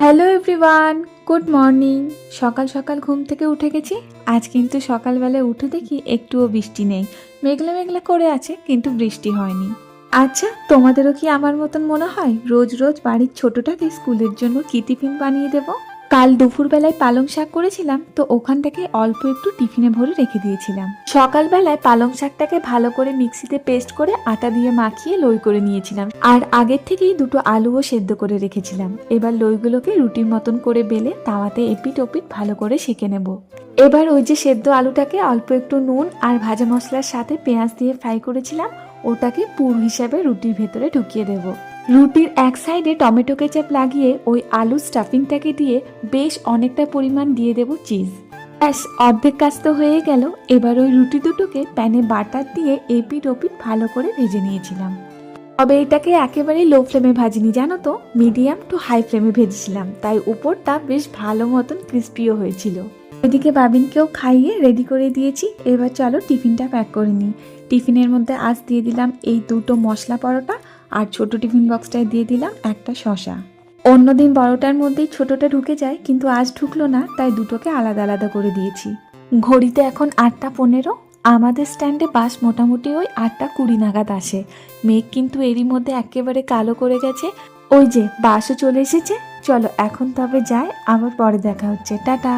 Hello everyone, good morning. সকাল সকাল ঘুম থেকে উঠে গেছি। আজ কিন্তু সকালবেলায় উঠে দেখি একটুও বৃষ্টি নেই, মেঘলা মেঘলা করে আছে কিন্তু বৃষ্টি হয়নি। আচ্ছা, তোমাদেরও কি আমার মতন মনে হয় রোজ রোজ বাড়ির ছোটটাকে স্কুলের জন্য কি টিফিন বানিয়ে দেব? কাল দুপুরবেলায় পালং শাক করেছিলাম, তো ওখান থেকে অল্প একটু টিফিনে ভরে রেখে দিয়েছিলাম। সকালবেলায় পালং শাকটাকে ভালো করে মিক্সিতে পেস্ট করে আটা দিয়ে মাখিয়ে লই করে নিয়েছিলাম, আর আগের থেকেই দুটো আলুও সেদ্ধ করে রেখেছিলাম। এবার লইগুলোকে রুটির মতন করে বেলে তাওয়াতে এপিট ওপিট ভালো করে সেঁকে নেব। এবার ওই যে সেদ্ধ আলুটাকে অল্প একটু নুন আর ভাজা মশলার সাথে পেঁয়াজ দিয়ে ফ্রাই করেছিলাম, ওটাকে পুর হিসাবে রুটির ভেতরে ঢুকিয়ে দেব। রুটির এক সাইডে টমেটো কেচাপ লাগিয়ে ওই আলু স্টাফিংটাকে দিয়ে বেশ অনেকটা পরিমাণ দিয়ে দেব চিজ। ব্যাস, অর্ধেক কাজ তো হয়ে গেল। এবার ওই রুটি দুটোকে প্যানে বাটার দিয়ে এপিট ওপিট ভালো করে ভেজে নিয়েছিলাম। তবে এটাকে একেবারেই লো ফ্লেমে ভাজিনি, জানো তো, মিডিয়াম টু হাই ফ্লেমে ভেজেছিলাম, তাই উপরটা বেশ ভালো মতন ক্রিস্পিও হয়েছিল। ওইদিকে বাবিনকেও খাইয়ে রেডি করে দিয়েছি। এবার চলো টিফিনটা প্যাক করে নিই। টিফিনের মধ্যে আজ দিয়ে দিলাম এই দুটো মশলা পরোটা, আর ছোট টিফিন বক্সটায় দিয়ে দিলাম একটা শসা। অন্যদিন বড়টার মধ্যেই ছোটটা ঢুকে যায়, কিন্তু আজ ঢুকলো না, তাই দুটোকে আলাদা আলাদা করে দিয়েছি। ঘড়িতে এখন 8টা 15। আমাদের স্ট্যান্ডে বাস মোটামুটি ওই 8টা 20 নাগাদ আসে। মেঘ কিন্তু এরই মধ্যে একেবারে কালো করে গেছে। ওই যে বাসও চলে এসেছে। চলো এখন তবে যাই, আবার পরে দেখা হচ্ছে, টাটা।